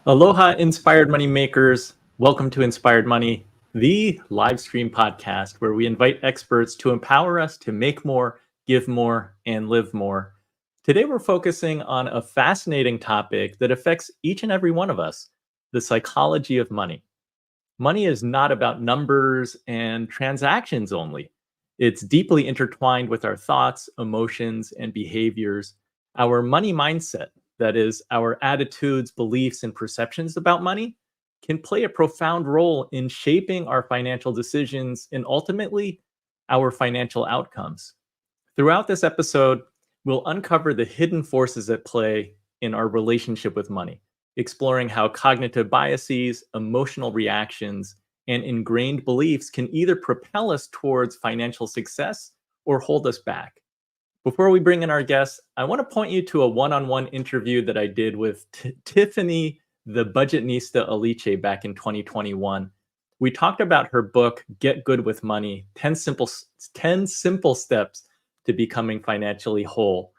Aloha, inspired money makers. Welcome to Inspired Money, the live stream podcast where we invite experts to empower us to make more, give more, and live more. Today, we're focusing on a fascinating topic that affects each and every one of us, the psychology of money. Money is not about numbers and transactions only. It's deeply intertwined with our thoughts, emotions, and behaviors. Our money mindset, that is, our attitudes, beliefs, and perceptions about money, can play a profound role in shaping our financial decisions and ultimately our financial outcomes. Throughout this episode, we'll uncover the hidden forces at play in our relationship with money, exploring how cognitive biases, emotional reactions, and ingrained beliefs can either propel us towards financial success or hold us back. Before we bring in our guests, I want to point you to a one-on-one interview that I did with Tiffany, the Budgetnista Alice, back in 2021. We talked about her book, Get Good with Money, 10 simple steps to becoming financially whole.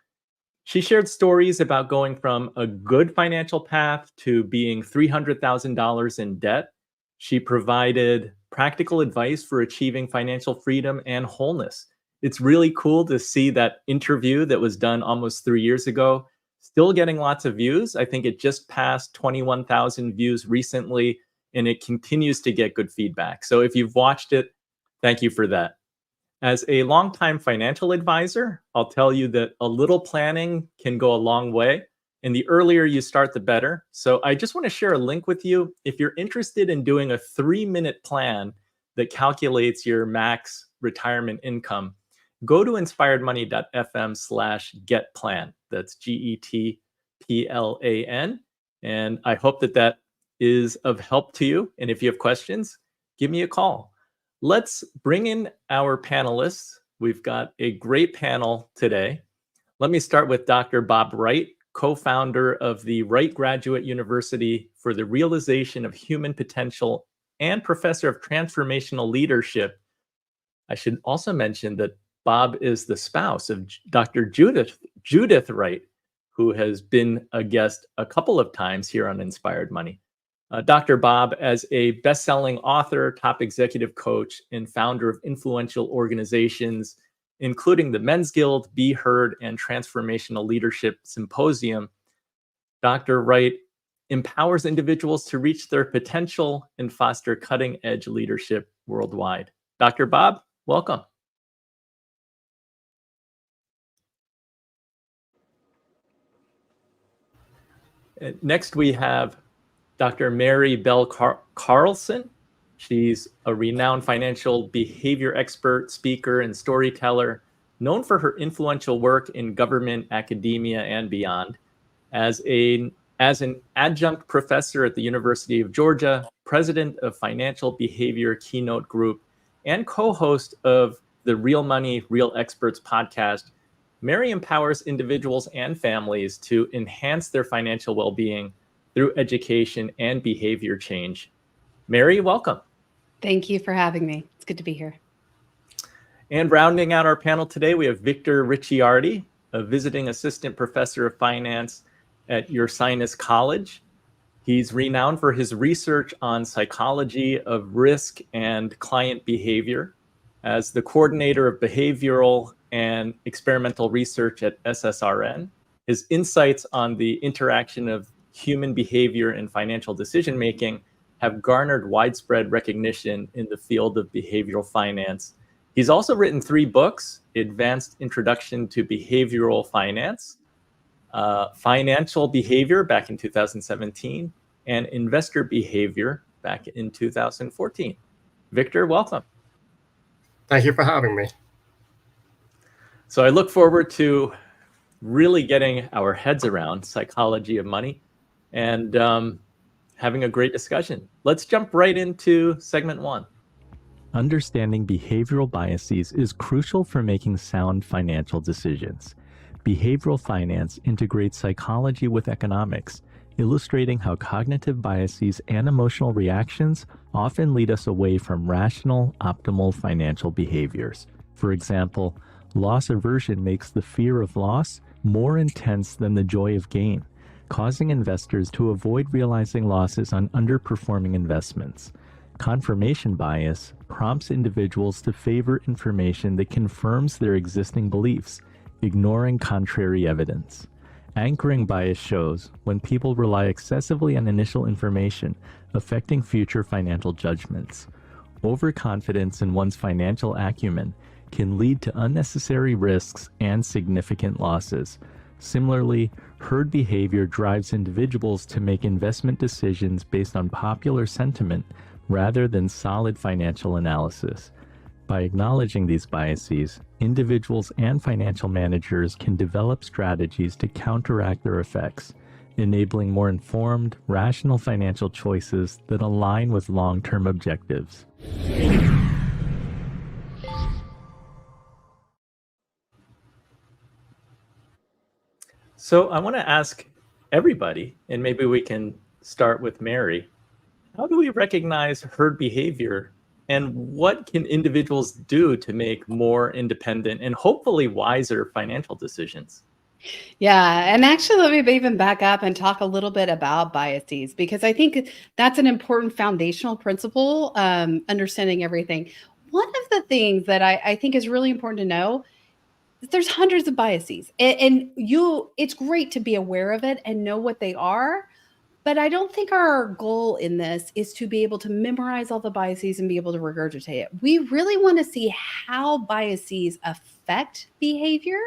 She shared stories about going from a good financial path to being $300,000 in debt. She provided practical advice for achieving financial freedom and wholeness. It's really cool to see that interview that was done almost 3 years ago, still getting lots of views. I think it just passed 21,000 views recently, and it continues to get good feedback. So if you've watched it, thank you for that. As a longtime financial advisor, I'll tell you that a little planning can go a long way, and the earlier you start, the better. So I just want to share a link with you. If you're interested in doing a 3-minute plan that calculates your max retirement income, go to inspiredmoney.fm/getplan. That's GETPLAN. And I hope that is of help to you. And if you have questions, give me a call. Let's bring in our panelists. We've got a great panel today. Let me start with Dr. Bob Wright, co-founder of the Wright Graduate University for the Realization of Human Potential and professor of transformational leadership. I should also mention that Bob is the spouse of Dr. Judith Wright, who has been a guest a couple of times here on Inspired Money. Dr. Bob, as a best-selling author, top executive coach, and founder of influential organizations, including the Men's Guild, Be Heard, and Transformational Leadership Symposium, Dr. Wright empowers individuals to reach their potential and foster cutting-edge leadership worldwide. Dr. Bob, welcome. Next, we have Dr. Mary Bell Carlson. She's a renowned financial behavior expert, speaker, and storyteller, known for her influential work in government, academia, and beyond. As an adjunct professor at the University of Georgia, president of Financial Behavior Keynote Group, and co-host of the Real Money, Real Experts podcast, Mary empowers individuals and families to enhance their financial well-being through education and behavior change. Mary, welcome. Thank you for having me. It's good to be here. And rounding out our panel today, we have Victor Ricciardi, a visiting assistant professor of finance at Ursinus College. He's renowned for his research on psychology of risk and client behavior. As the coordinator of behavioral and experimental research at SSRN, his insights on the interaction of human behavior and financial decision-making have garnered widespread recognition in the field of behavioral finance. He's also written 3 books: Advanced Introduction to Behavioral Finance, Financial Behavior back in 2017, and Investor Behavior back in 2014. Victor, welcome. Thank you for having me. So I look forward to really getting our heads around psychology of money and having a great discussion. Let's jump right into segment 1. Understanding behavioral biases is crucial for making sound financial decisions. Behavioral finance integrates psychology with economics, illustrating how cognitive biases and emotional reactions often lead us away from rational, optimal financial behaviors. For example, loss aversion makes the fear of loss more intense than the joy of gain. causing investors to avoid realizing losses on underperforming investments. Confirmation bias prompts individuals to favor information that confirms their existing beliefs, ignoring contrary evidence. Anchoring bias shows when people rely excessively on initial information, affecting future financial judgments. Overconfidence in one's financial acumen can lead to unnecessary risks and significant losses. Similarly, herd behavior drives individuals to make investment decisions based on popular sentiment rather than solid financial analysis. By acknowledging these biases, individuals and financial managers can develop strategies to counteract their effects, enabling more informed, rational financial choices that align with long-term objectives. So I want to ask everybody, and maybe we can start with Mary, how do we recognize herd behavior, and what can individuals do to make more independent and hopefully wiser financial decisions? Yeah, and actually, let me even back up and talk a little bit about biases because I think that's an important foundational principle, understanding everything. One of the things that I think is really important to know is there's hundreds of biases, and it's great to be aware of it and know what they are. But I don't think our goal in this is to be able to memorize all the biases and be able to regurgitate it. We really want to see how biases affect behavior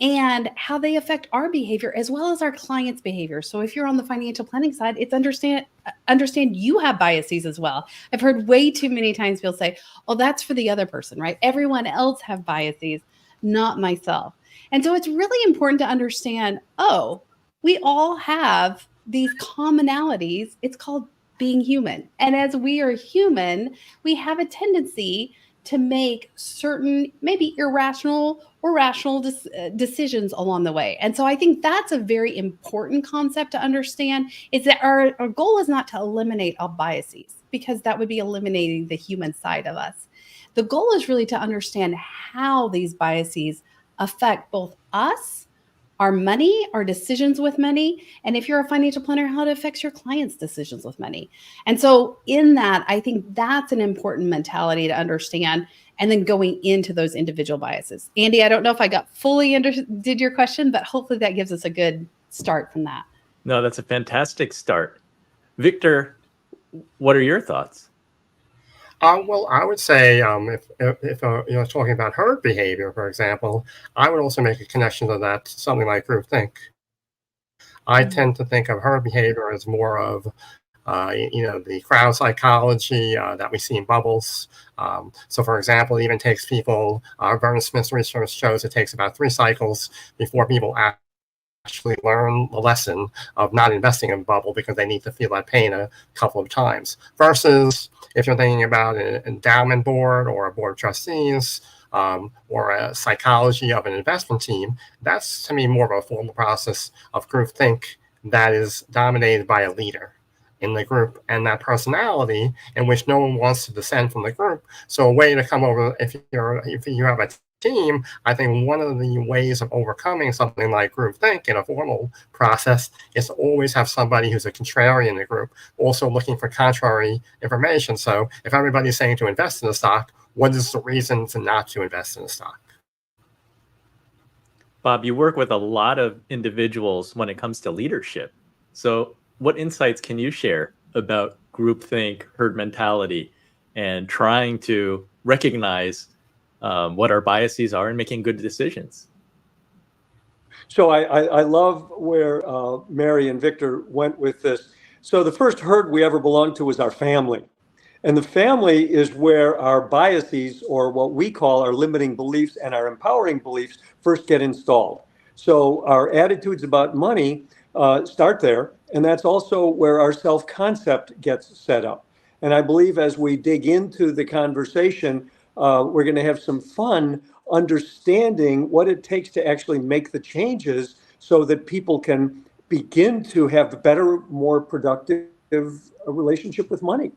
and how they affect our behavior as well as our clients' behavior. So if you're on the financial planning side, it's understand you have biases as well. I've heard way too many times people say, "Oh, that's for the other person, right? Everyone else have biases, not myself." And so it's really important to understand, oh, we all have these commonalities. It's called being human. And as we are human, we have a tendency to make certain, maybe irrational or rational decisions along the way. And so I think that's a very important concept to understand, is that our goal is not to eliminate all biases, because that would be eliminating the human side of us. The goal is really to understand how these biases affect both us, our money, our decisions with money, and if you're a financial planner, how it affects your clients' decisions with money. And so in that, I think that's an important mentality to understand, and then going into those individual biases. Andy, I don't know if I got fully did your question, but hopefully that gives us a good start from that. No, that's a fantastic start. Victor, what are your thoughts? Well, I would say if talking about herd behavior, for example, I would also make a connection to that to something like groupthink. I tend to think of herd behavior as more of the crowd psychology that we see in bubbles. So, for example, it even takes people. Vernon Smith's research shows it takes about 3 cycles before people actually learn the lesson of not investing in a bubble, because they need to feel that pain a couple of times. Versus if you're thinking about an endowment board or a board of trustees, or a psychology of an investment team, that's to me more of a formal process of groupthink that is dominated by a leader in the group and that personality in which no one wants to descend from the group. So a way to come over, if you have a team, I think one of the ways of overcoming something like groupthink in a formal process is to always have somebody who's a contrarian in the group, also looking for contrary information. So if everybody's saying to invest in a stock, what is the reason to not to invest in a stock? Bob, you work with a lot of individuals when it comes to leadership. So what insights can you share about groupthink, herd mentality, and trying to recognize what our biases are and making good decisions? So I love where Mary and Victor went with this. So the first herd we ever belonged to was our family. And the family is where our biases, or what we call our limiting beliefs and our empowering beliefs, first get installed. So our attitudes about money start there. And that's also where our self-concept gets set up. And I believe as we dig into the conversation, we're going to have some fun understanding what it takes to actually make the changes so that people can begin to have a better, more productive relationship with money.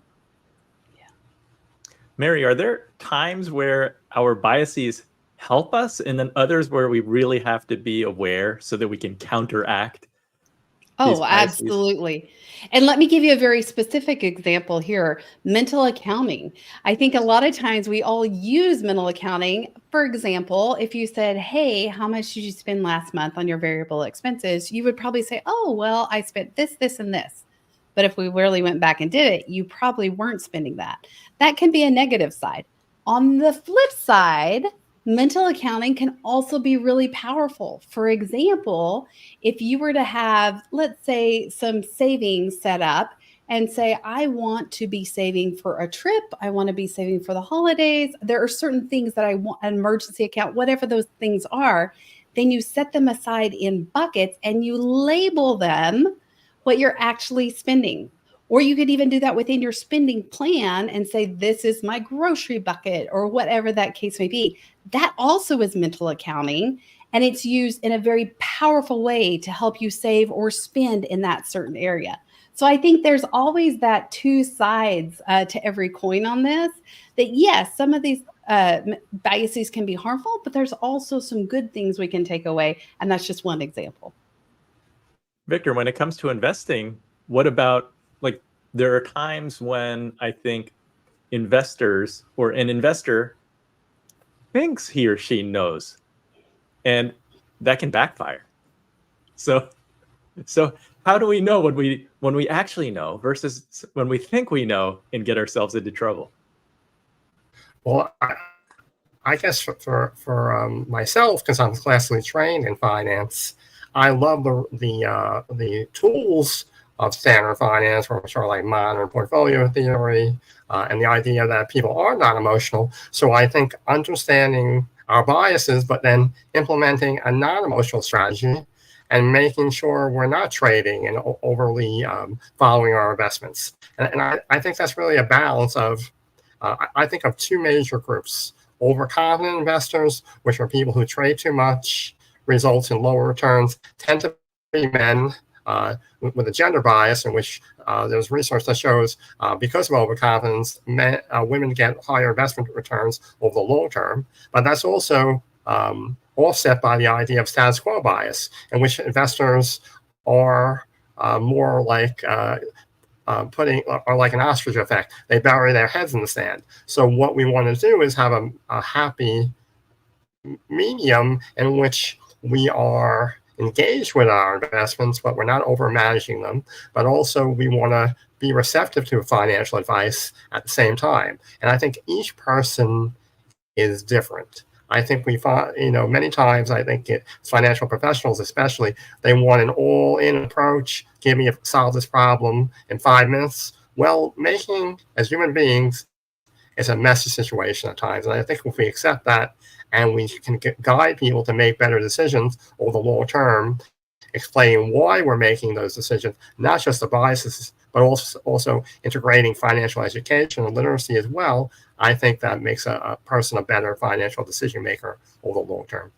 Mary, are there times where our biases help us and then others where we really have to be aware so that we can counteract? these Oh, biases? absolutely. And let me give you a very specific example here, mental accounting. I think a lot of times we all use mental accounting. For example, if you said, "Hey, how much did you spend last month on your variable expenses?" You would probably say, "Oh, well, I spent this, this, and this." But if we really went back and did it, you probably weren't spending that. That can be a negative side. On the flip side, mental accounting can also be really powerful. For example, if you were to have, let's say, some savings set up and say, I want to be saving for a trip, I want to be saving for the holidays, there are certain things that I want, an emergency account, whatever those things are, then you set them aside in buckets and you label them what you're actually spending. Or you could even do that within your spending plan and say, this is my grocery bucket or whatever that case may be. That also is mental accounting. And it's used in a very powerful way to help you save or spend in that certain area. So I think there's always that two sides to every coin on this, that yes, some of these biases can be harmful, but there's also some good things we can take away. And that's just one example. Victor, when it comes to investing, what about, like, there are times when I think investors or an investor thinks he or she knows, and that can backfire. So how do we know when we actually know versus when we think we know and get ourselves into trouble? Well, I guess for myself, because I'm classically trained in finance, I love the tools of standard finance, which are like modern portfolio theory, and the idea that people are not emotional. So I think understanding our biases, but then implementing a non-emotional strategy and making sure we're not trading and overly following our investments. And I think that's really a balance of, I think of two major groups: overconfident investors, which are people who trade too much, results in lower returns, tend to be men with a gender bias, in which there's research that shows because of overconfidence, women get higher investment returns over the long term. But that's also offset by the idea of status quo bias, in which investors are more like are like an ostrich effect. They bury their heads in the sand. So what we want to do is have a happy medium in which we are engaged with our investments, but we're not over managing them. But also we want to be receptive to financial advice at the same time. And I think each person is different. I think we find, many times, I think financial professionals especially, they want an all-in approach. Give me solve this problem in 5 minutes. Well, making, as human beings, is a messy situation at times. And I think if we accept that and we can guide people to make better decisions over the long term, explain why we're making those decisions, not just the biases, but also integrating financial education and literacy as well, I think that makes a person a better financial decision maker over the long term.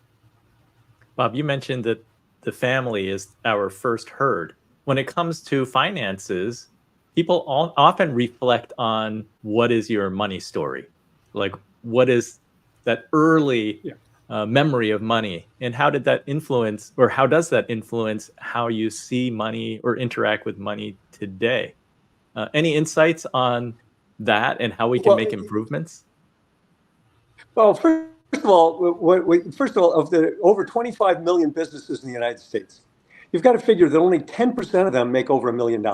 Bob, you mentioned that the family is our first herd. When it comes to finances, people often reflect on what is your money story, like what is that early memory of money, and how did that influence, or how does that influence how you see money or interact with money today? Any insights on that and how we can make improvements? Well, first of all, of the over 25 million businesses in the United States, you've got to figure that only 10% of them make over $1 million.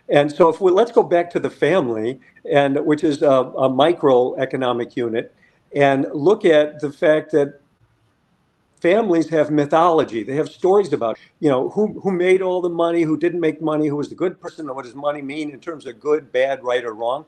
And so let's go back to the family, which is a microeconomic unit, and look at the fact that families have mythology. They have stories about, who made all the money, who didn't make money, who was the good person, and what does money mean in terms of good, bad, right, or wrong.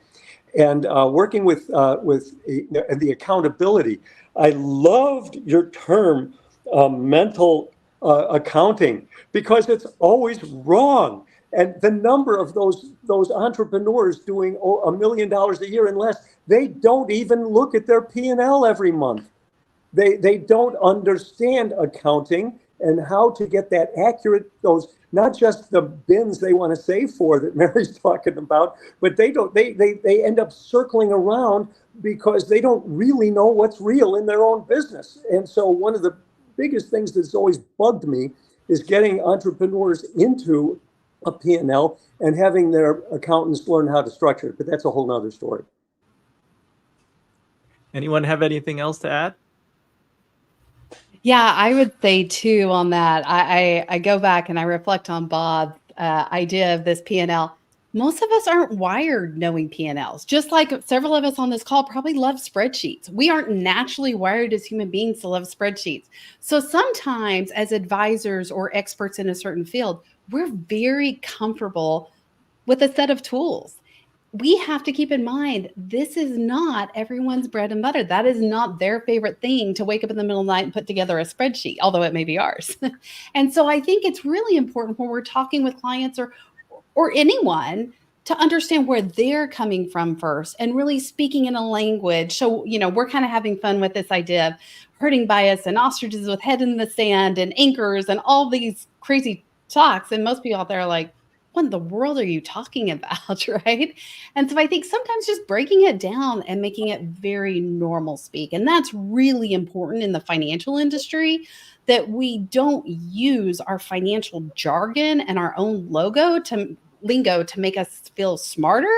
And working with the accountability. I loved your term, mental accounting, because it's always wrong. And the number of those entrepreneurs doing $1 million a year and less, they don't even look at their P&L every month. They don't understand accounting and how to get that accurate, those, not just the bins they want to save for that Mary's talking about, but they end up circling around because they don't really know what's real in their own business. And so one of the biggest things that's always bugged me is getting entrepreneurs into a P&L and having their accountants learn how to structure it. But that's a whole nother story. Anyone have anything else to add? Yeah, I would say too on that. I go back and I reflect on Bob's idea of this P&L. Most of us aren't wired knowing P&Ls. Just like several of us on this call probably love spreadsheets. We aren't naturally wired as human beings to love spreadsheets. So sometimes as advisors or experts in a certain field, we're very comfortable with a set of tools. We have to keep in mind, this is not everyone's bread and butter. That is not their favorite thing, to wake up in the middle of the night and put together a spreadsheet, although it may be ours. And so I think it's really important when we're talking with clients or anyone to understand where they're coming from first and really speaking in a language. So, we're kind of having fun with this idea of herding bias and ostriches with head in the sand and anchors and all these crazy talks. And most people out there are like, what in the world are you talking about, right? And so I think sometimes just breaking it down and making it very normal speak. And that's really important in the financial industry, that we don't use our financial jargon and our own lingo to make us feel smarter.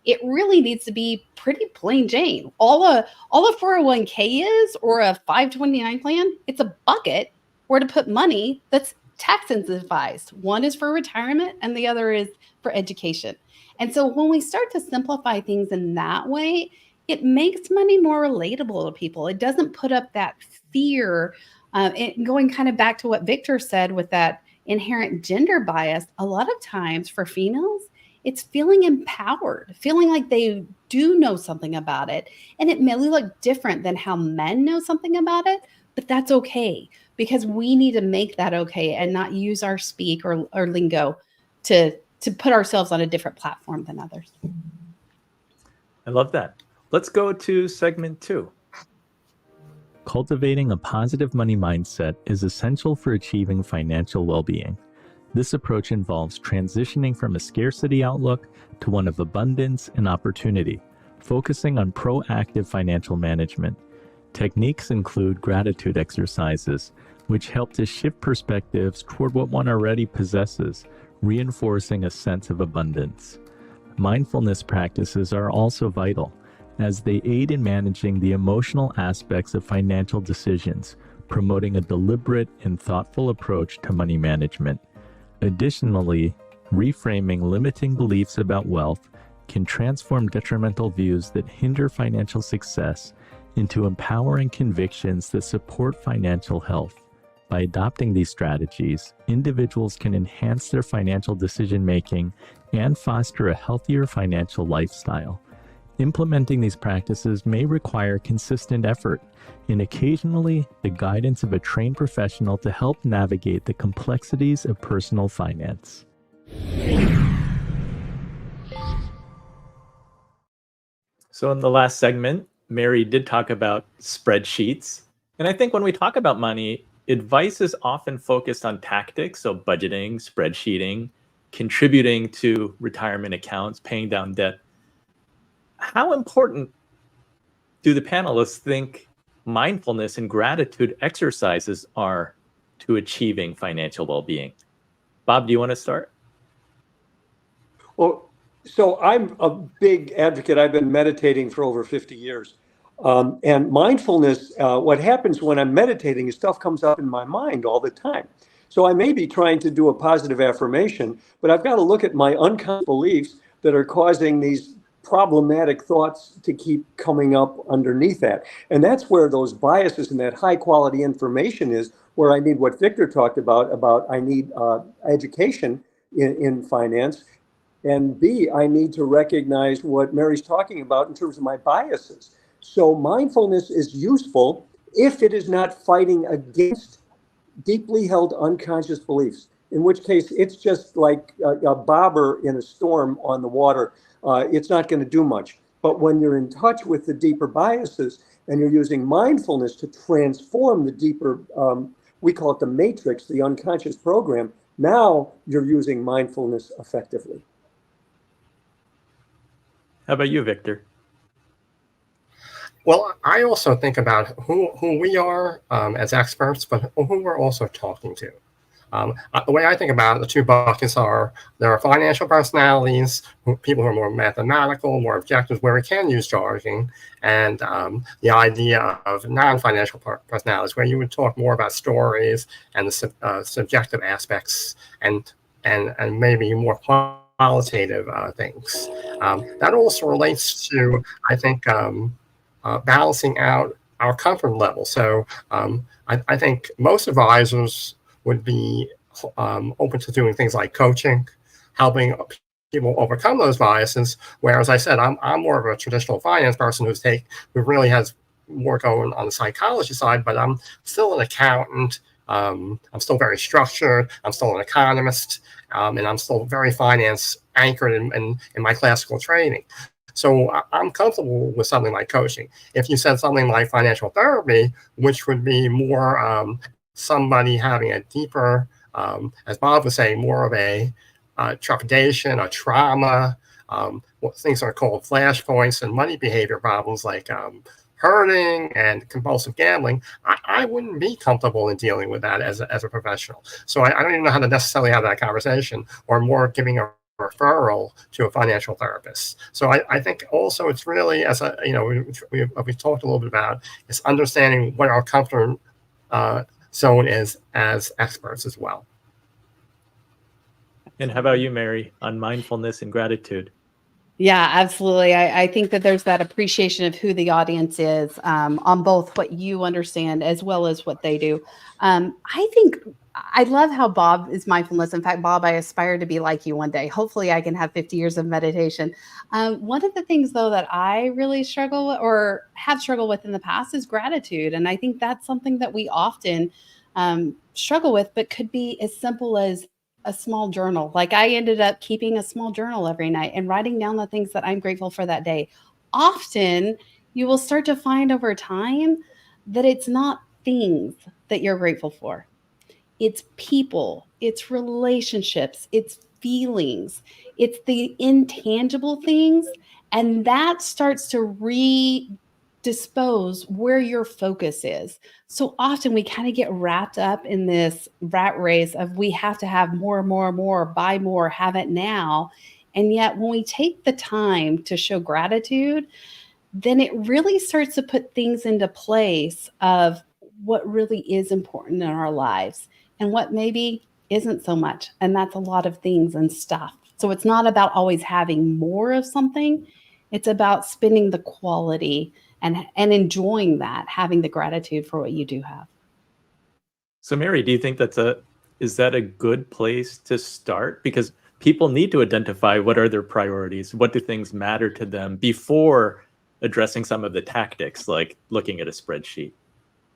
It really needs to be pretty plain Jane. All a 401k is, or a 529 plan, it's a bucket where to put money that's tax incentivized. One is for retirement and the other is for education. And so when we start to simplify things in that way, it makes money more relatable to people. It doesn't put up that fear. Going kind of back to what Victor said with that inherent gender bias, a lot of times for females, it's feeling empowered, feeling like they do know something about it. And it may look different than how men know something about it, but that's okay, because we need to make that okay and not use our speak or lingo to put ourselves on a different platform than others. I love that. Let's go to segment 2. Cultivating a positive money mindset is essential for achieving financial well-being. This approach involves transitioning from a scarcity outlook to one of abundance and opportunity, focusing on proactive financial management. Techniques include gratitude exercises, which help to shift perspectives toward what one already possesses, reinforcing a sense of abundance. Mindfulness practices are also vital, as they aid in managing the emotional aspects of financial decisions, promoting a deliberate and thoughtful approach to money management. Additionally, reframing limiting beliefs about wealth can transform detrimental views that hinder financial success into empowering convictions that support financial health. By adopting these strategies, individuals can enhance their financial decision-making and foster a healthier financial lifestyle. Implementing these practices may require consistent effort and occasionally the guidance of a trained professional to help navigate the complexities of personal finance. So in the last segment, Mary did talk about spreadsheets. And I think when we talk about money, advice is often focused on tactics, so budgeting, spreadsheeting, contributing to retirement accounts, paying down debt. How important do the panelists think mindfulness and gratitude exercises are to achieving financial well-being? Bob, do you want to start? Well, so I'm a big advocate. I've been meditating for over 50 years. And mindfulness, what happens when I'm meditating is stuff comes up in my mind all the time. So I may be trying to do a positive affirmation, but I've got to look at my unconscious beliefs that are causing these problematic thoughts to keep coming up underneath that. And that's where those biases and that high quality information is, where I need what Victor talked about I need education in finance. And B, I need to recognize what Mary's talking about in terms of my biases. So mindfulness is useful if it is not fighting against deeply held unconscious beliefs, in which case it's just like a bobber in a storm on the water. It's not going to do much. But when you're in touch with the deeper biases and you're using mindfulness to transform the deeper, we call it the matrix, the unconscious program, now you're using mindfulness effectively. How about you, Victor? Well, I also think about who we are as experts, but who we're also talking to. The way I think about it, the two buckets are there are financial personalities, people who are more mathematical, more objective, where we can use jargon, and the idea of non-financial personalities, where you would talk more about stories and the subjective aspects and maybe more qualitative things. That also relates to, I think, balancing out our comfort level. So I think most advisors would be open to doing things like coaching, helping people overcome those biases. Whereas I said, I'm more of a traditional finance person who really has more going on the psychology side, but I'm still an accountant. I'm still very structured. I'm still an economist, and I'm still very finance anchored in my classical training. So I'm comfortable with something like coaching. If you said something like financial therapy, which would be more somebody having a deeper, as Bob was saying, more of a trepidation, a trauma, what things are called flashpoints and money behavior problems like hurting and compulsive gambling, I wouldn't be comfortable in dealing with that as a professional. So I don't even know how to necessarily have that conversation, or more giving a referral to a financial therapist. So I think also it's really, as a, we talked a little bit about, is understanding what our comfort zone is as experts as well. And how about you, Mary, on mindfulness and gratitude? Yeah, absolutely. I think that there's that appreciation of who the audience is on both what you understand as well as what they do. I think I love how Bob is mindfulness. In fact, Bob, I aspire to be like you one day. Hopefully I can have 50 years of meditation. One of the things, though, that I really struggle with, or have struggled with in the past, is gratitude. And I think that's something that we often struggle with, but could be as simple as a small journal. Like I ended up keeping a small journal every night and writing down the things that I'm grateful for that day. Often you will start to find over time that it's not things that you're grateful for. It's people, it's relationships, it's feelings, it's the intangible things. And that starts to redispose where your focus is. So often we kind of get wrapped up in this rat race of we have to have more, more, more, buy more, have it now. And yet when we take the time to show gratitude, then it really starts to put things into place of what really is important in our lives and what maybe isn't so much. And that's a lot of things and stuff. So it's not about always having more of something. It's about spending the quality and enjoying that, having the gratitude for what you do have. So Mary, do you think is that a good place to start? Because people need to identify what are their priorities, what do things matter to them before addressing some of the tactics, like looking at a spreadsheet.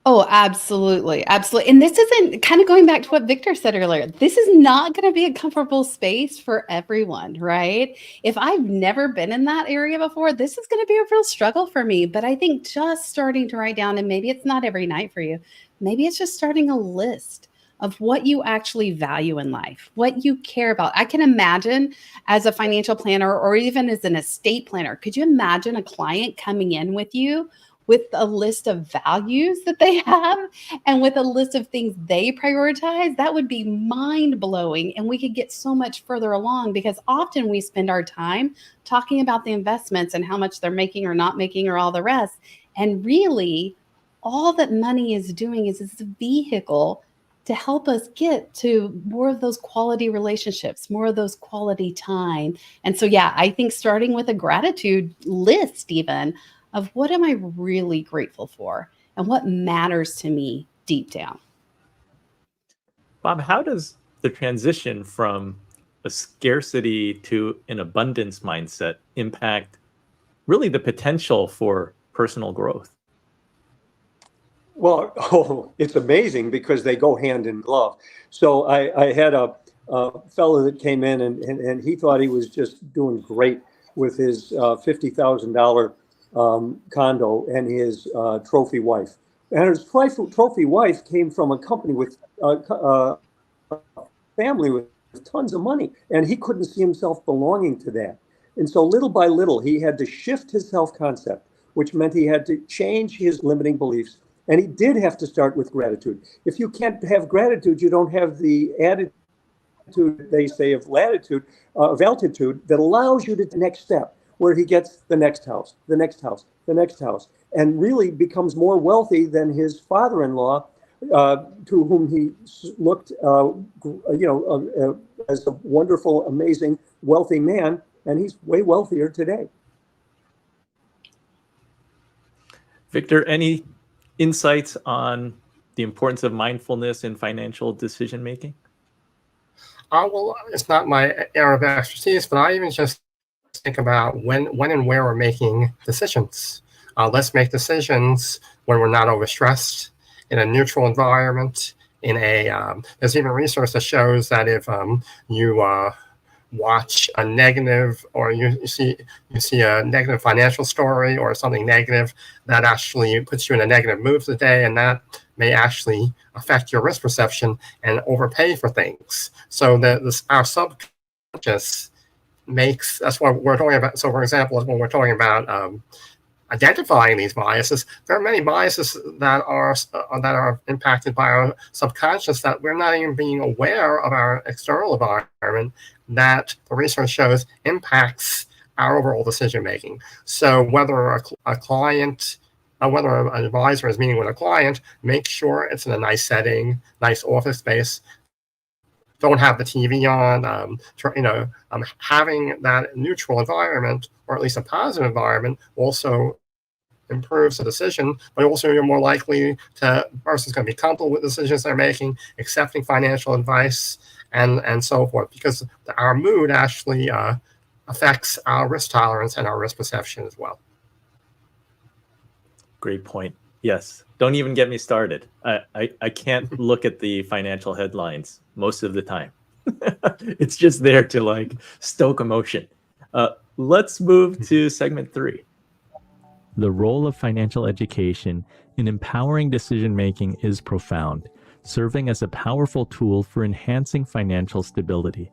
Oh, absolutely. Absolutely. And this isn't, kind of going back to what Victor said earlier, this is not going to be a comfortable space for everyone, right? If I've never been in that area before, this is going to be a real struggle for me. But I think just starting to write down, and maybe it's not every night for you, maybe it's just starting a list of what you actually value in life, what you care about. I can imagine as a financial planner or even as an estate planner, could you imagine a client coming in with you with a list of values that they have and with a list of things they prioritize? That would be mind-blowing. And we could get so much further along, because often we spend our time talking about the investments and how much they're making or not making or all the rest. And really, all that money is doing is it's a vehicle to help us get to more of those quality relationships, more of those quality time. And so, yeah, I think starting with a gratitude list, even, of what am I really grateful for and what matters to me deep down. Bob, how does the transition from a scarcity to an abundance mindset impact really the potential for personal growth? Well, it's amazing because they go hand in glove. So I had a fellow that came in and he thought he was just doing great with his $50,000 condo and his trophy wife. And his trophy wife came from a company with a family with tons of money, and he couldn't see himself belonging to that. And so little by little, he had to shift his self-concept, which meant he had to change his limiting beliefs And he did have to start with gratitude. If you can't have gratitude, you don't have the attitude, they say, of latitude, of altitude, that allows you to the next step, where he gets the next house, the next house, the next house, and really becomes more wealthy than his father-in-law, to whom he looked, as a wonderful, amazing, wealthy man, and he's way wealthier today. Victor, any insights on the importance of mindfulness in financial decision making? Well, it's not my area of expertise, but I even just think about when and where we're making decisions. Let's make decisions when we're not overstressed, in a neutral environment. There's even research that shows that if you watch a negative, or you see a negative financial story or something negative, that actually puts you in a negative mood for the day, and that may actually affect your risk perception and overpay for things. So our subconscious that's what we're talking about. So for example, when we're talking about identifying these biases, there are many biases that are impacted by our subconscious that we're not even being aware of our external environment, that the research shows impacts our overall decision making. So whether a client, whether an advisor is meeting with a client, make sure it's in a nice setting, nice office space. Don't have the TV on. Having that neutral environment, or at least a positive environment, also improves the decision, but also you're more likely the person's going to be comfortable with decisions they're making, accepting financial advice, and so forth, because our mood actually affects our risk tolerance and our risk perception as well. Great point. Yes. Don't even get me started. I can't look at the financial headlines most of the time. It's just there to stoke emotion. Let's move to segment 3. The role of financial education in empowering decision-making is profound, serving as a powerful tool for enhancing financial stability.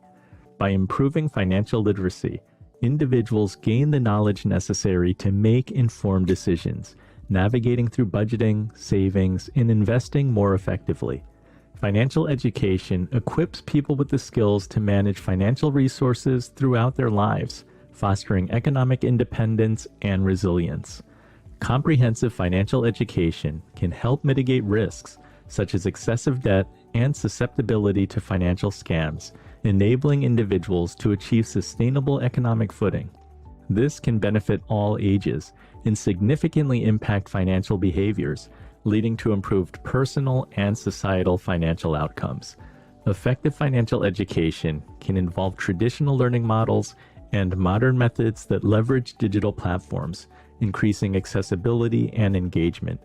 By improving financial literacy, individuals gain the knowledge necessary to make informed decisions, navigating through budgeting, savings, and investing more effectively. Financial education equips people with the skills to manage financial resources throughout their lives, fostering economic independence and resilience. Comprehensive financial education can help mitigate risks such as excessive debt and susceptibility to financial scams, enabling individuals to achieve sustainable economic footing. This can benefit all ages and significantly impact financial behaviors, leading to improved personal and societal financial outcomes. Effective financial education can involve traditional learning models and modern methods that leverage digital platforms, increasing accessibility and engagement.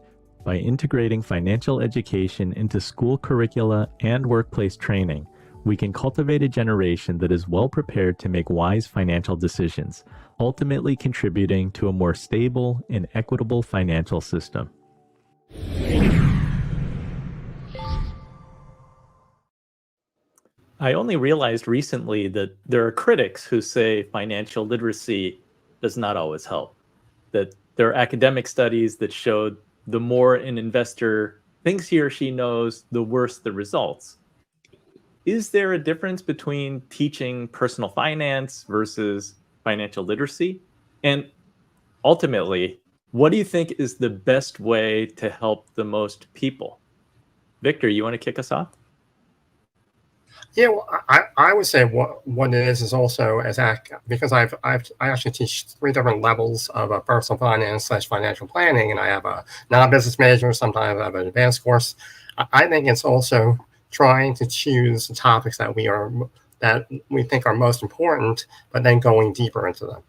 By integrating financial education into school curricula and workplace training, we can cultivate a generation that is well prepared to make wise financial decisions, ultimately contributing to a more stable and equitable financial system. I only realized recently that there are critics who say financial literacy does not always help, that there are academic studies that showed the more an investor thinks he or she knows, the worse the results. Is there a difference between teaching personal finance versus financial literacy? And ultimately, what do you think is the best way to help the most people? Victor, you want to kick us off? Yeah, well, I would say what it is also because I actually teach 3 different levels of personal finance / financial planning, and I have a non-business major. Sometimes I have an advanced course. I think it's also trying to choose the topics that we think are most important, but then going deeper into them.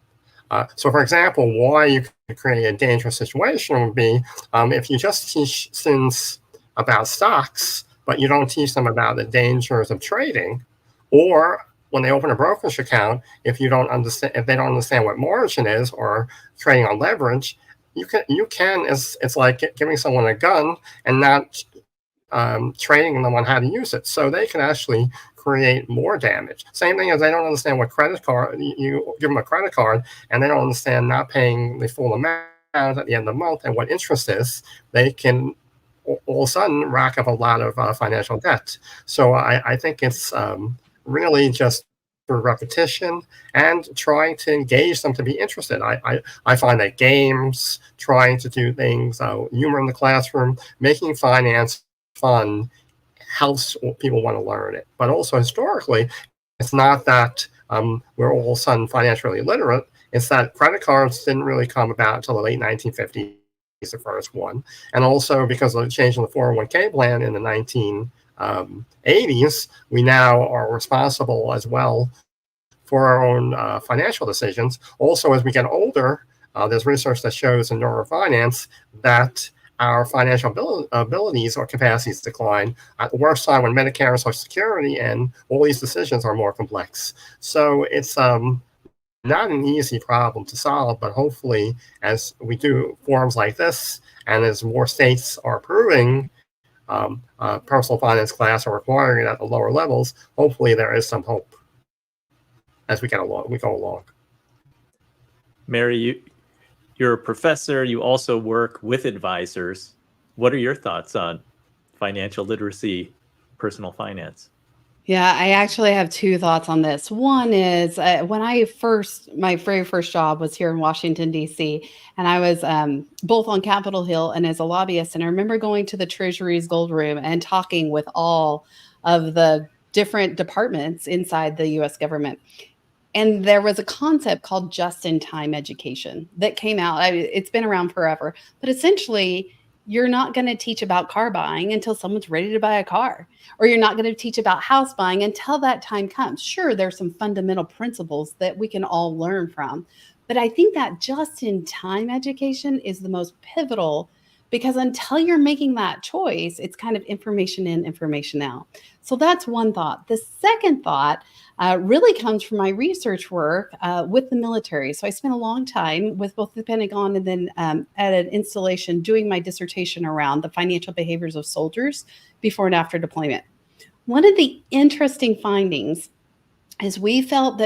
So, for example, why you could create a dangerous situation would be if you just teach students about stocks, but you don't teach them about the dangers of trading, or when they open a brokerage account, if they don't understand what margin is or trading on leverage, it's like giving someone a gun and not training them on how to use it. So they can actually create more damage. Same thing as they don't understand what credit card, you give them a credit card and they don't understand not paying the full amount at the end of the month and what interest is, they can all of a sudden rack up a lot of financial debt. So I think it's really just through repetition and trying to engage them to be interested. I find that games, trying to do things, humor in the classroom, making finance fun helps people want to learn it. But also historically, it's not that we're all of a sudden financially literate. It's that credit cards didn't really come about until the late 1950s, the first one. And also because of the change in the 401k plan in the 1980s, we now are responsible as well for our own financial decisions. Also, as we get older, there's research that shows in neurofinance that our financial abilities or capacities decline at the worst time when Medicare and Social Security, and all these decisions are more complex. So it's not an easy problem to solve, but hopefully as we do forums like this, and as more states are approving personal finance class or requiring it at the lower levels, hopefully there is some hope as we go along. Mary, you're a professor. You also work with advisors. What are your thoughts on financial literacy, personal finance? Yeah, I actually have two thoughts on this. One is when my very first job was here in Washington, D.C., and I was both on Capitol Hill and as a lobbyist. And I remember going to the Treasury's Gold Room and talking with all of the different departments inside the U.S. government. And there was a concept called just-in-time education that came out. It's been around forever. But essentially, you're not going to teach about car buying until someone's ready to buy a car. Or you're not going to teach about house buying until that time comes. Sure, there's some fundamental principles that we can all learn from. But I think that just-in-time education is the most pivotal, because until you're making that choice, it's kind of information in, information out. So that's one thought. The second thought really comes from my research work with the military. So I spent a long time with both the Pentagon and then at an installation doing my dissertation around the financial behaviors of soldiers before and after deployment. One of the interesting findings is we found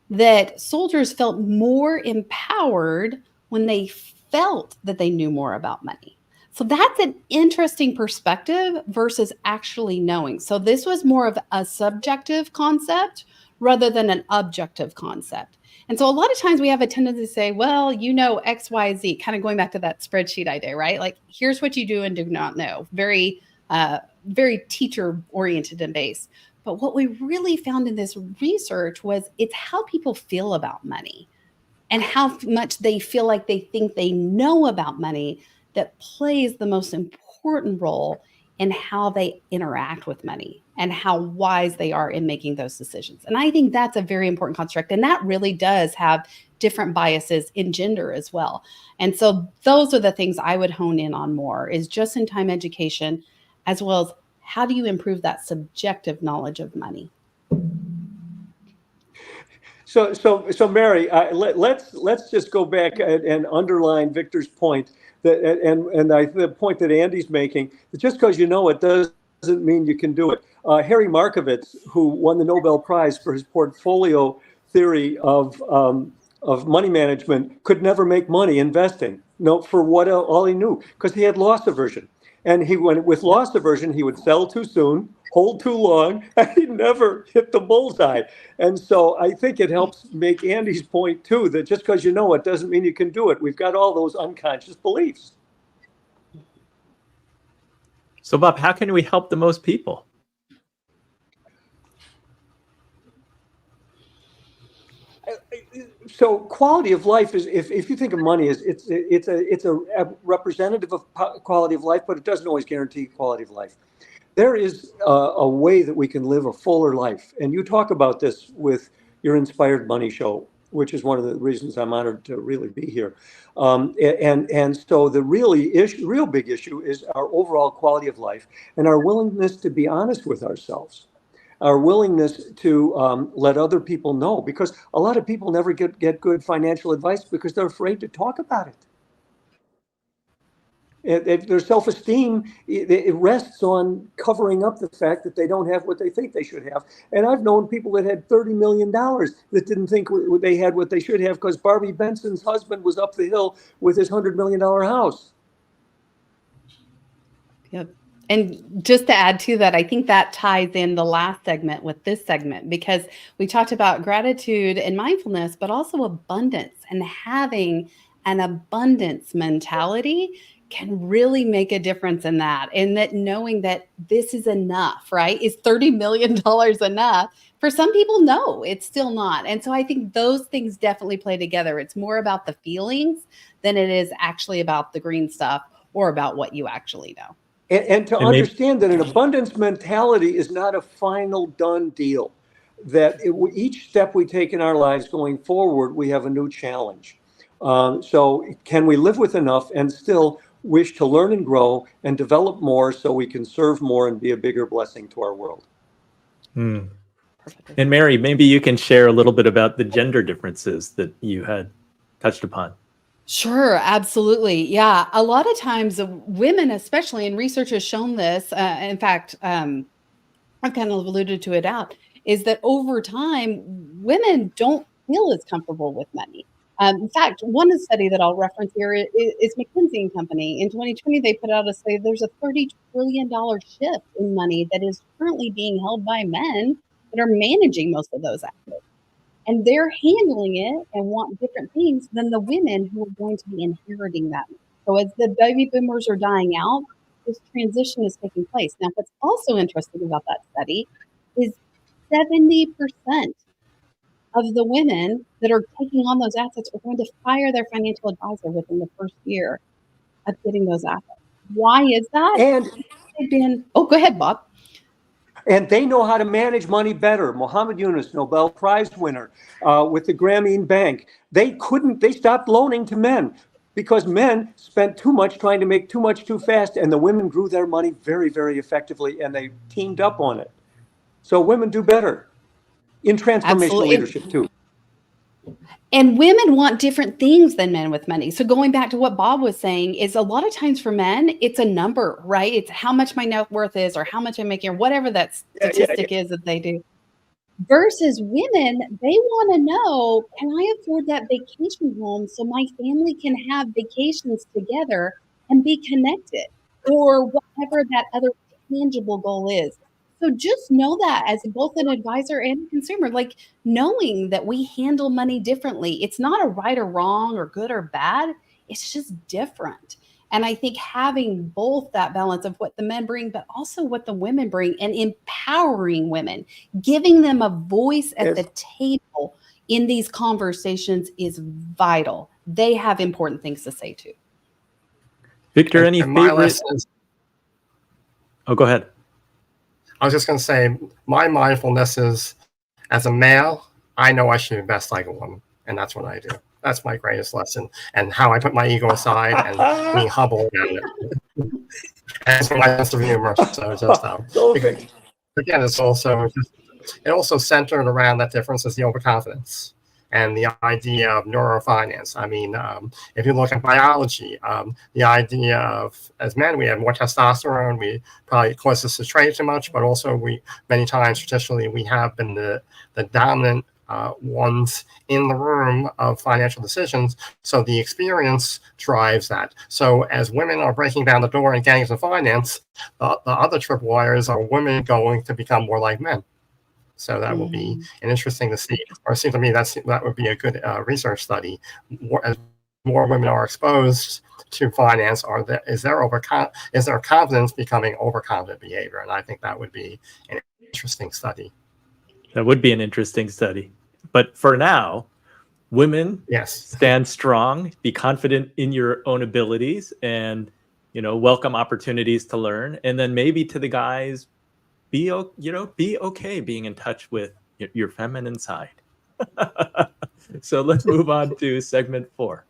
that soldiers felt more empowered when they felt that they knew more about money. So that's an interesting perspective versus actually knowing. So this was more of a subjective concept rather than an objective concept. And so a lot of times we have a tendency to say, well, you know, X, Y, Z, kind of going back to that spreadsheet idea, right? Like, here's what you do and do not know. Very, very teacher oriented and based. But what we really found in this research was it's how people feel about money and how much they feel like they think they know about money that plays the most important role in how they interact with money and how wise they are in making those decisions. And I think that's a very important construct. And that really does have different biases in gender as well. And so those are the things I would hone in on more, is just-in-time education, as well as how do you improve that subjective knowledge of money? So Mary, let's just go back and underline Victor's point the point that Andy's making. Just because you know it doesn't mean you can do it. Harry Markowitz, who won the Nobel Prize for his portfolio theory of money management, could never make money investing. No, for what all he knew, because he had loss aversion. And with loss aversion, he would sell too soon, hold too long, and he never hit the bullseye. And so I think it helps make Andy's point too, that just because you know it doesn't mean you can do it. We've got all those unconscious beliefs. So Bob, how can we help the most people? So quality of life is, if you think of money as it's a representative of quality of life, but it doesn't always guarantee quality of life. There is a way that we can live a fuller life. And you talk about this with your Inspired Money show, which is one of the reasons I'm honored to really be here. And so the real big issue is our overall quality of life and our willingness to be honest with ourselves. Our willingness to let other people know, because a lot of people never get good financial advice because they're afraid to talk about it. Their self-esteem, it rests on covering up the fact that they don't have what they think they should have. And I've known people that had $30 million that didn't think they had what they should have because Barbie Benson's husband was up the hill with his $100 million house. Yep. And just to add to that, I think that ties in the last segment with this segment, because we talked about gratitude and mindfulness, but also abundance, and having an abundance mentality can really make a difference in that. And that knowing that this is enough, right? Is $30 million enough? For some people, no, it's still not. And so I think those things definitely play together. It's more about the feelings than it is actually about the green stuff or about what you actually know. And to understand that an abundance mentality is not a final done deal, that each step we take in our lives going forward, we have a new challenge. So can we live with enough and still wish to learn and grow and develop more so we can serve more and be a bigger blessing to our world? And Mary, maybe you can share a little bit about the gender differences that you had touched upon. Sure, absolutely. Yeah. A lot of times women, especially, and research has shown this, in fact, I've kind of alluded to it out, is that over time, women don't feel as comfortable with money. In fact, one study that I'll reference here is McKinsey & Company. In 2020, they put out a study, there's a $30 trillion shift in money that is currently being held by men that are managing most of those assets. And they're handling it and want different things than the women who are going to be inheriting that. So as the baby boomers are dying out, this transition is taking place. Now, what's also interesting about that study is 70% of the women that are taking on those assets are going to fire their financial advisor within the first year of getting those assets. Why is that? And go ahead, Bob. And they know how to manage money better. Mohammed Yunus, Nobel Prize winner, with the Grameen Bank. They stopped loaning to men because men spent too much trying to make too much too fast, and the women grew their money very, very effectively, and they teamed up on it. So women do better in transformational leadership too. And women want different things than men with money. So going back to what Bob was saying, is a lot of times for men, it's a number, right? It's how much my net worth is or how much I'm making or whatever that statistic is that they do. Versus women, they want to know, can I afford that vacation home so my family can have vacations together and be connected, or whatever that other tangible goal is. So just know that as both an advisor and a consumer, like knowing that we handle money differently. It's not a right or wrong or good or bad. It's just different. And I think having both that balance of what the men bring, but also what the women bring, and empowering women, giving them a voice at the table in these conversations is vital. They have important things to say too. Victor, any favorite? Oh, go ahead. I was just going to say, my mindfulness is, as a male, I know I should invest like a woman, and that's what I do. That's my greatest lesson, and how I put my ego aside and being humble about it. And it's my sense of humor. So just again, it's also centered around that difference is the overconfidence and the idea of neurofinancial. I mean, if you look at biology, the idea of, as men, we have more testosterone. We probably cause us to trade too much, but also many times traditionally we have been the dominant ones in the room of financial decisions. So the experience drives that. So as women are breaking down the door and getting into finance, the other tripwires are women going to become more like men. So that will be an interesting to see, or it seems to me that would be a good research study. As more women are exposed to finance, is their confidence becoming overconfident behavior? And I think that would be an interesting study. That would be an interesting study. But for now, women, stand strong, be confident in your own abilities, and welcome opportunities to learn. And then maybe to the guys, be okay being in touch with your feminine side. So let's move on to segment 4.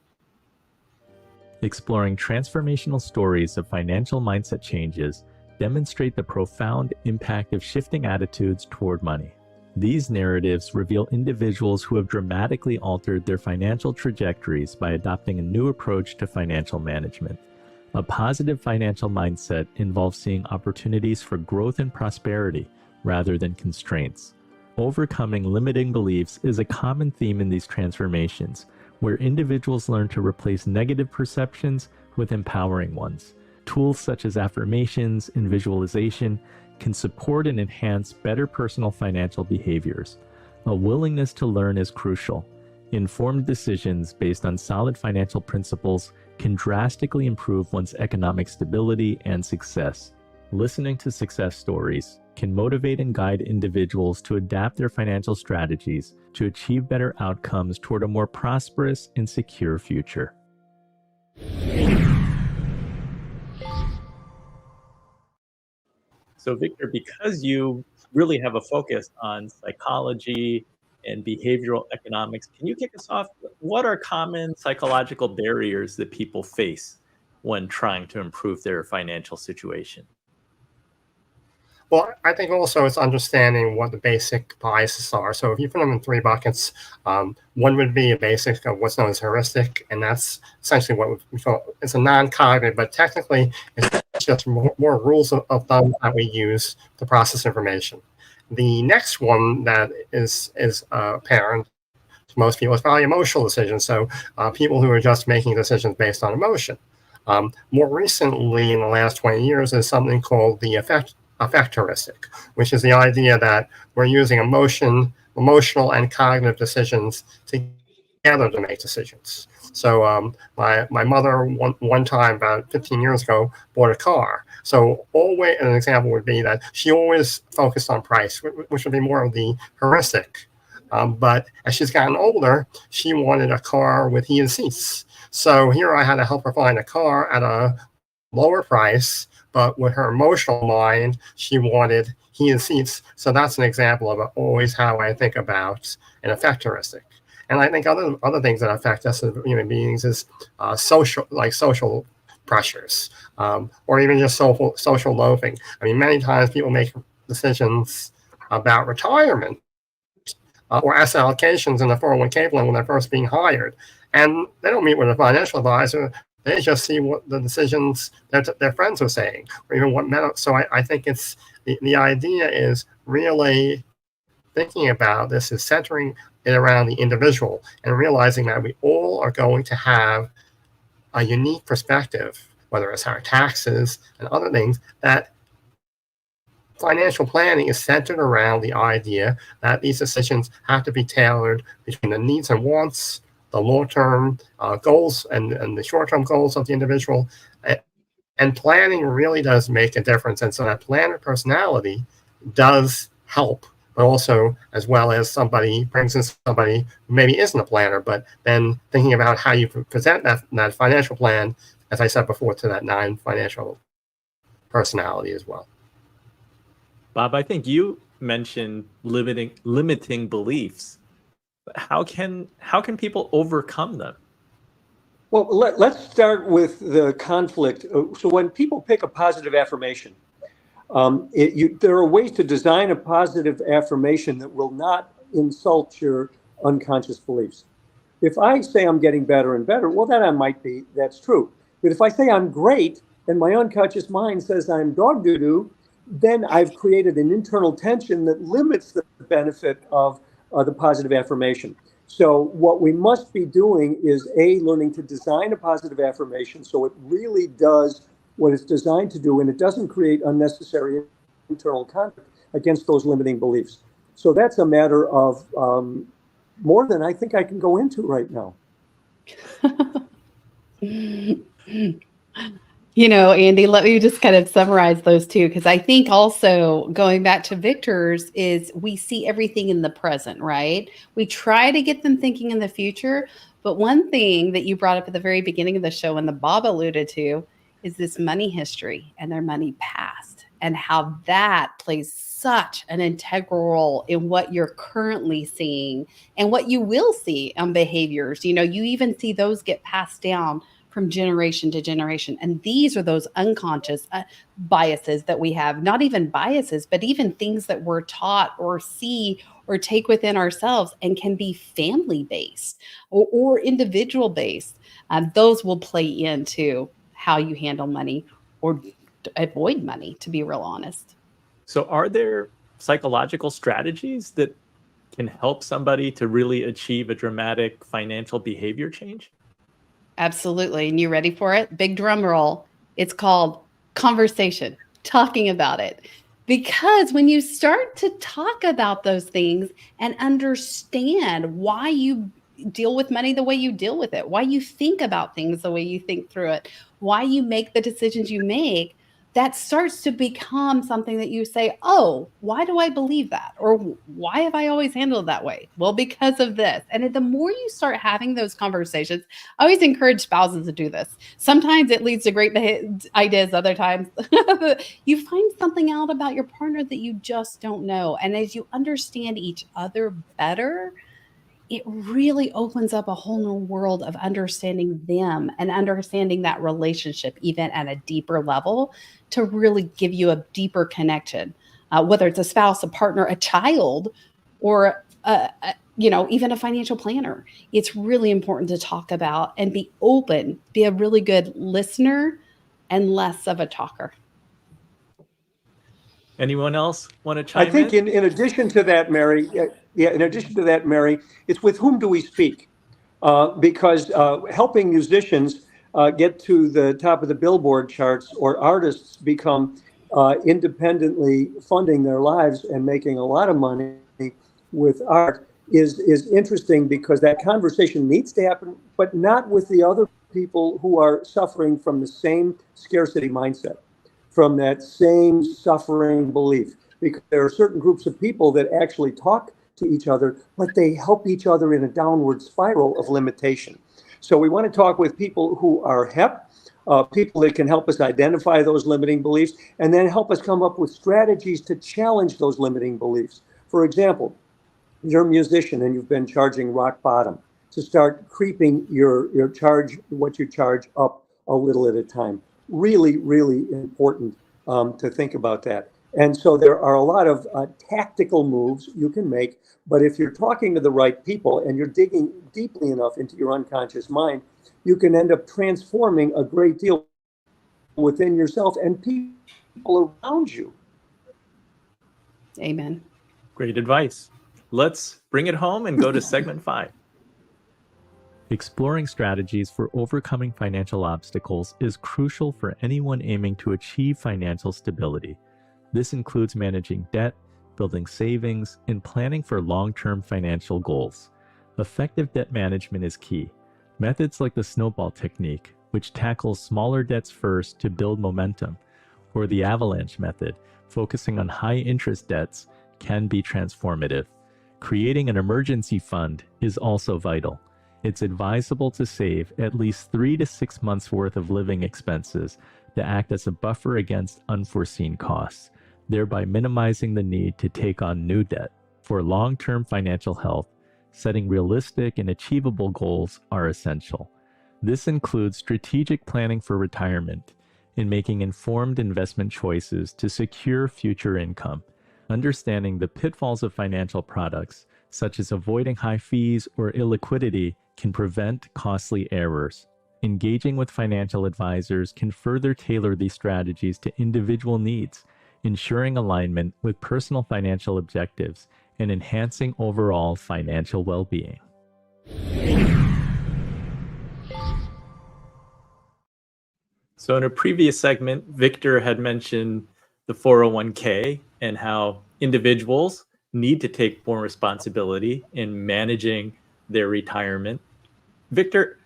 Exploring transformational stories of financial mindset changes demonstrate the profound impact of shifting attitudes toward money. These narratives reveal individuals who have dramatically altered their financial trajectories by adopting a new approach to financial management. A positive financial mindset involves seeing opportunities for growth and prosperity rather than constraints. Overcoming limiting beliefs is a common theme in these transformations, where individuals learn to replace negative perceptions with empowering ones. Tools such as affirmations and visualization can support and enhance better personal financial behaviors. A willingness to learn is crucial. Informed decisions based on solid financial principles can drastically improve one's economic stability and success. Listening to success stories can motivate and guide individuals to adapt their financial strategies to achieve better outcomes toward a more prosperous and secure future. So, Victor, because you really have a focus on psychology and behavioral economics, can you kick us off? What are common psychological barriers that people face when trying to improve their financial situation? Well, I think also it's understanding what the basic biases are. So if you put them in three buckets, one would be a basic of what's known as heuristic, and that's essentially what we call, it's a non-cognitive, but technically it's just more rules of thumb that we use to process information. The next one that is apparent to most people is probably emotional decisions. So people who are just making decisions based on emotion. More recently, in the last 20 years, is something called the affect heuristic, which is the idea that we're using emotional and cognitive decisions together to make decisions. So my mother one time about 15 years ago bought a car. So always an example would be that she always focused on price, which would be more of the heuristic. But as she's gotten older, she wanted a car with heated seats. So here I had to help her find a car at a lower price, but with her emotional mind, she wanted heated seats. So that's an example of always how I think about an affect heuristic. And I think other things that affect us as human beings is social pressures, or even just social loafing. I mean, many times people make decisions about retirement or asset allocations in the 401k plan when they're first being hired, and they don't meet with a financial advisor. They just see what the decisions their friends are saying, or even what. So I think it's the idea is really thinking about this is centering it around the individual and realizing that we all are going to have a unique perspective, whether it's our taxes and other things, that financial planning is centered around the idea that these decisions have to be tailored between the needs and wants, the long-term goals and the short-term goals of the individual. And planning really does make a difference. And so that planner personality does help, but also as well as somebody brings in somebody who maybe isn't a planner, but then thinking about how you present that financial plan, as I said before, to that non-financial personality as well. Bob, I think you mentioned limiting beliefs. How can people overcome them? Well, let's start with the conflict. So when people pick a positive affirmation, there are ways to design a positive affirmation that will not insult your unconscious beliefs. If I say I'm getting better and better, well, then I might be, that's true. But if I say I'm great and my unconscious mind says I'm dog doo-doo, then I've created an internal tension that limits the benefit of the positive affirmation. So what we must be doing is learning to design a positive affirmation so it really does what it's designed to do, and it doesn't create unnecessary internal conflict against those limiting beliefs. So that's a matter of more than I think I can go into right now. You know, Andy, let me just kind of summarize those two, because I think also going back to Victor's is we see everything in the present, right? We try to get them thinking in the future. But one thing that you brought up at the very beginning of the show and the Bob alluded to is this money history and their money past, and how that plays such an integral role in what you're currently seeing and what you will see on behaviors. You know, you even see those get passed down from generation to generation. And these are those unconscious biases that we have, not even biases, but even things that we're taught or see or take within ourselves, and can be family based or individual based. Those will play into how you handle money or avoid money, to be real honest. So are there psychological strategies that can help somebody to really achieve a dramatic financial behavior change? Absolutely. And you ready for it? Big drum roll. It's called conversation, talking about it. Because when you start to talk about those things and understand why you deal with money the way you deal with it, why you think about things the way you think through it, why you make the decisions you make, that starts to become something that you say, oh, why do I believe that? Or why have I always handled that way? Well, because of this. And the more you start having those conversations, I always encourage spouses to do this. Sometimes it leads to great ideas. Other times you find something out about your partner that you just don't know. And as you understand each other better, it really opens up a whole new world of understanding them and understanding that relationship even at a deeper level to really give you a deeper connection, whether it's a spouse, a partner, a child, or even a financial planner. It's really important to talk about and be open, be a really good listener and less of a talker. Anyone else want to chime in? I think in addition to that, Mary, it's with whom do we speak? Because helping musicians get to the top of the Billboard charts, or artists become independently funding their lives and making a lot of money with art is interesting, because that conversation needs to happen, but not with the other people who are suffering from the same scarcity mindset, from that same suffering belief. Because there are certain groups of people that actually talk to each other, but they help each other in a downward spiral of limitation. So we want to talk with people who are HEP, people that can help us identify those limiting beliefs, and then help us come up with strategies to challenge those limiting beliefs. For example, you're a musician and you've been charging rock bottom, to start creeping your charge, what you charge, up a little at a time. Really, really important to think about that. And so there are a lot of tactical moves you can make, but if you're talking to the right people and you're digging deeply enough into your unconscious mind, you can end up transforming a great deal within yourself and people around you. Amen. Great advice. Let's bring it home and go to segment 5. Exploring strategies for overcoming financial obstacles is crucial for anyone aiming to achieve financial stability. This includes managing debt, building savings, and planning for long-term financial goals. Effective debt management is key. Methods like the snowball technique, which tackles smaller debts first to build momentum, or the avalanche method, focusing on high-interest debts, can be transformative. Creating an emergency fund is also vital. It's advisable to save at least 3 to 6 months' worth of living expenses to act as a buffer against unforeseen costs, thereby minimizing the need to take on new debt. For long-term financial health, setting realistic and achievable goals are essential. This includes strategic planning for retirement and making informed investment choices to secure future income. Understanding the pitfalls of financial products, such as avoiding high fees or illiquidity, can prevent costly errors. Engaging with financial advisors can further tailor these strategies to individual needs, ensuring alignment with personal financial objectives and enhancing overall financial well-being. So in a previous segment, Victor had mentioned the 401k and how individuals need to take more responsibility in managing their retirement. Victor,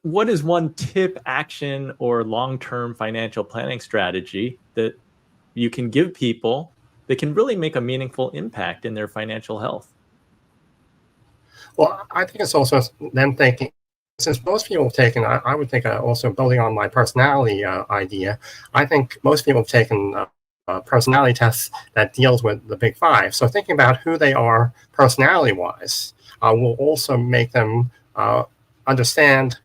what is one tip, action, or long-term financial planning strategy that you can give people that can really make a meaningful impact in their financial health? Well, I think it's also them thinking, since most people have taken, I would think also building on my personality idea, I think most people have taken personality tests that deals with the big 5. So thinking about who they are personality-wise will also make them understand,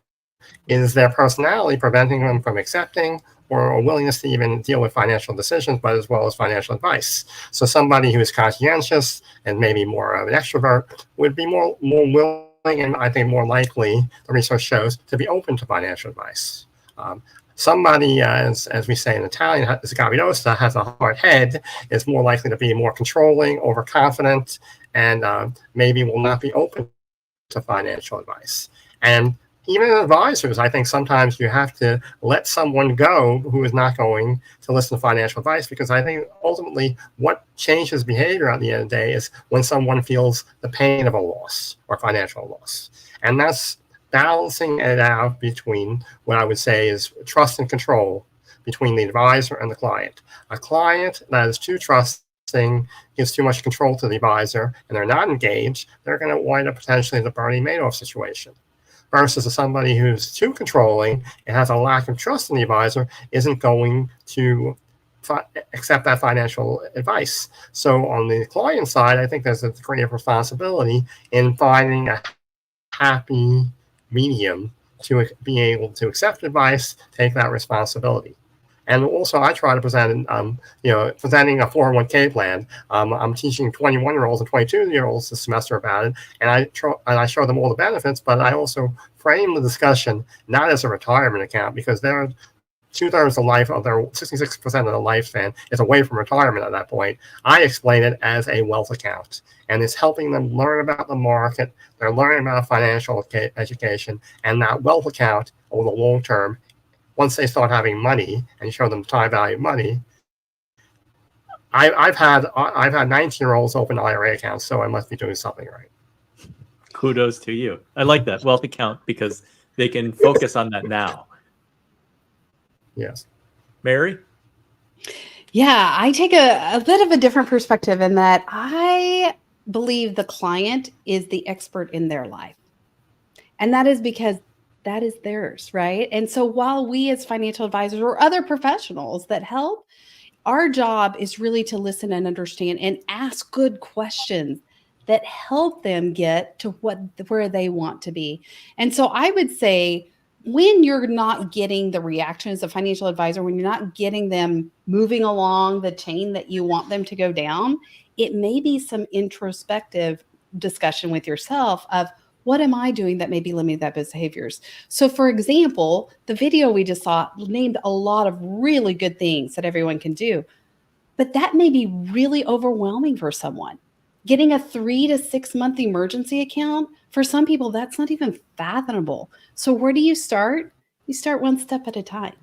is their personality preventing them from accepting or a willingness to even deal with financial decisions, but as well as financial advice. So somebody who is conscientious and maybe more of an extrovert would be more willing, and I think more likely, the research shows, to be open to financial advice. Somebody, as we say in Italian, scabbiosa, has a hard head, is more likely to be more controlling, overconfident, and maybe will not be open to financial advice. And even advisors, I think sometimes you have to let someone go who is not going to listen to financial advice, because I think ultimately what changes behavior at the end of the day is when someone feels the pain of a loss or financial loss. And that's balancing it out between what I would say is trust and control between the advisor and the client. A client that is too trusting gives too much control to the advisor and they're not engaged, they're going to wind up potentially in the Bernie Madoff situation. Versus somebody who's too controlling and has a lack of trust in the advisor isn't going to accept that financial advice. So on the client side, I think there's a degree of responsibility in finding a happy medium to be able to accept advice, take that responsibility. And also, I try to present, presenting a 401k plan. I'm teaching 21-year-olds and 22-year-olds this semester about it, and I show them all the benefits. But I also frame the discussion not as a retirement account, because they're 2/3 of life of their 66% of the lifespan is away from retirement at that point. I explain it as a wealth account, and it's helping them learn about the market. They're learning about financial education, and that wealth account over the long term. Once they start having money and you show them time value of money, I've had 19-year-olds open IRA accounts, so I must be doing something right. Kudos to you. I like that wealth account because they can focus on that now. Yes. Mary? Yeah, I take a bit of a different perspective in that I believe the client is the expert in their life. And that is because that is theirs, right? And so while we as financial advisors or other professionals that help, our job is really to listen and understand and ask good questions that help them get to where they want to be. And so I would say when you're not getting the reaction as a financial advisor, when you're not getting them moving along the chain that you want them to go down, it may be some introspective discussion with yourself of, what am I doing that may be limiting that behaviors? So for example, the video we just saw named a lot of really good things that everyone can do, but that may be really overwhelming for someone. Getting a 3 to 6 month emergency account, for some people, that's not even fathomable. So where do you start? You start one step at a time.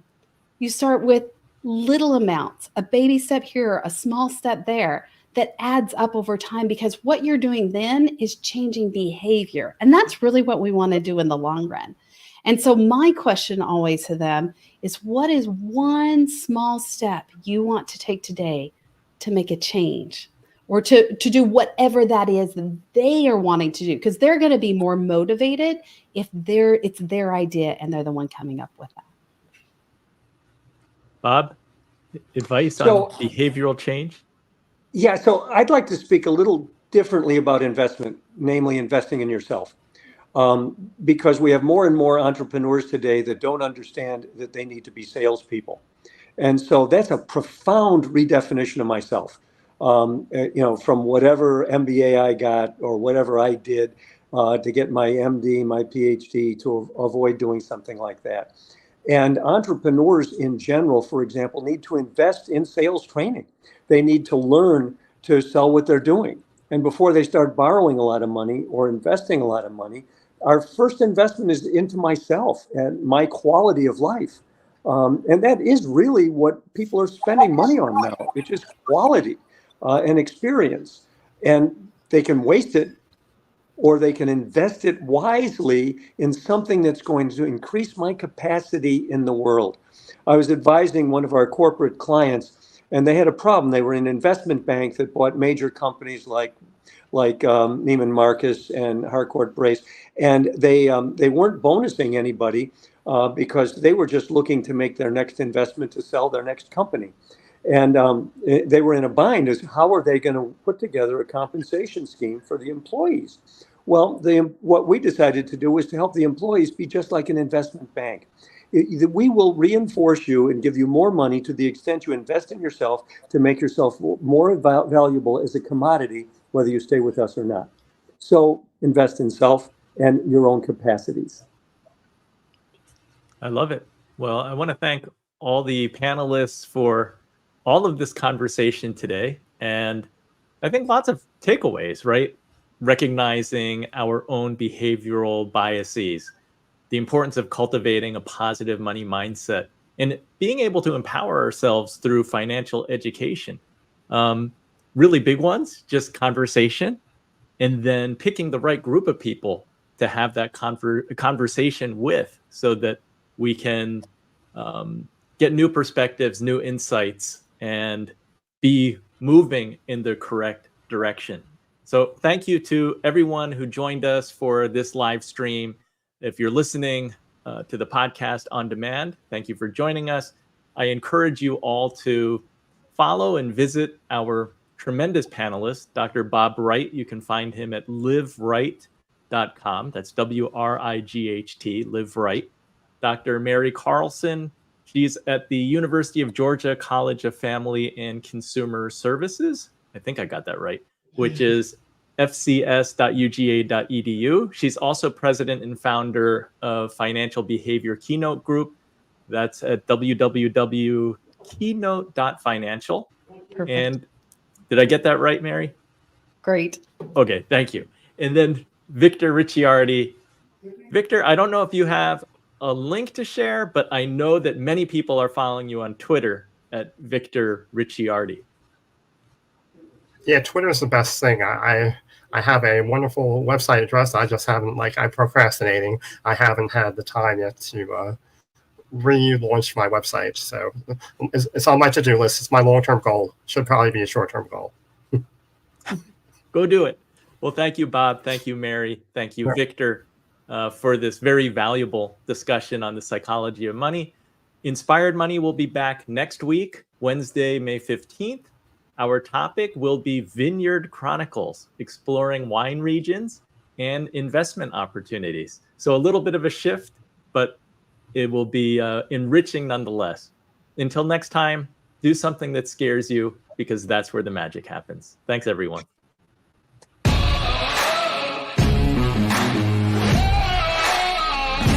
You start with little amounts, a baby step here, a small step there, that adds up over time, because what you're doing then is changing behavior. And that's really what we want to do in the long run. And so my question always to them is, what is one small step you want to take today to make a change, or to do whatever that is that they are wanting to do? Because they're going to be more motivated if it's their idea and they're the one coming up with that. Bob, advice on behavioral change? Yeah, so I'd like to speak a little differently about investment, namely investing in yourself. Because we have more and more entrepreneurs today that don't understand that they need to be salespeople. And so that's a profound redefinition of myself. From whatever MBA I got or whatever I did to get my MD, my PhD, to avoid doing something like that. And entrepreneurs in general, for example, need to invest in sales training. They need to learn to sell what they're doing. And before they start borrowing a lot of money or investing a lot of money, our first investment is into myself and my quality of life. And that is really what people are spending money on now, which is quality and experience. And they can waste it, or they can invest it wisely in something that's going to increase my capacity in the world. I was advising one of our corporate clients, and they had a problem. They were an investment bank that bought major companies like Neiman Marcus and Harcourt Brace, and they weren't bonusing anybody because they were just looking to make their next investment to sell their next company. And they were in a bind as how are they going to put together a compensation scheme for the employees? Well, what we decided to do was to help the employees be just like an investment bank. We will reinforce you and give you more money to the extent you invest in yourself to make yourself more valuable as a commodity, whether you stay with us or not. So invest in self and your own capacities. I love it. Well, I want to thank all the panelists for all of this conversation today. And I think lots of takeaways, right? Recognizing our own behavioral biases. the importance of cultivating a positive money mindset and being able to empower ourselves through financial education. Really big ones, just conversation, and then picking the right group of people to have that conversation with so that we can get new perspectives, new insights, and be moving in the correct direction. So thank you to everyone who joined us for this live stream. If you're listening to the podcast on demand, thank you for joining us. I encourage you all to follow and visit our tremendous panelist, Dr. Bob Wright. You can find him at liveright.com. That's WRIGHT, Live Right. Dr. Mary Carlson, she's at the University of Georgia College of Family and Consumer Services. I think I got that right, which is fcs.uga.edu. She's also president and founder of Financial Behavior Keynote Group. That's at www.keynote.financial. Perfect. And did I get that right, Mary? Great. Okay, thank you. And then Victor Ricciardi. Victor, I don't know if you have a link to share, but I know that many people are following you on Twitter at Victor Ricciardi. Yeah, Twitter is the best thing. I have a wonderful website address. I just haven't, I'm procrastinating. I haven't had the time yet to relaunch my website. So it's on my to-do list. It's my long-term goal. Should probably be a short-term goal. Go do it. Well, thank you, Bob. Thank you, Mary. Thank you, Victor, for this very valuable discussion on the psychology of money. Inspired Money will be back next week, Wednesday, May 15th. Our topic will be Vineyard Chronicles, exploring wine regions and investment opportunities. So a little bit of a shift, but it will be enriching nonetheless. Until next time, do something that scares you, because that's where the magic happens. Thanks, everyone.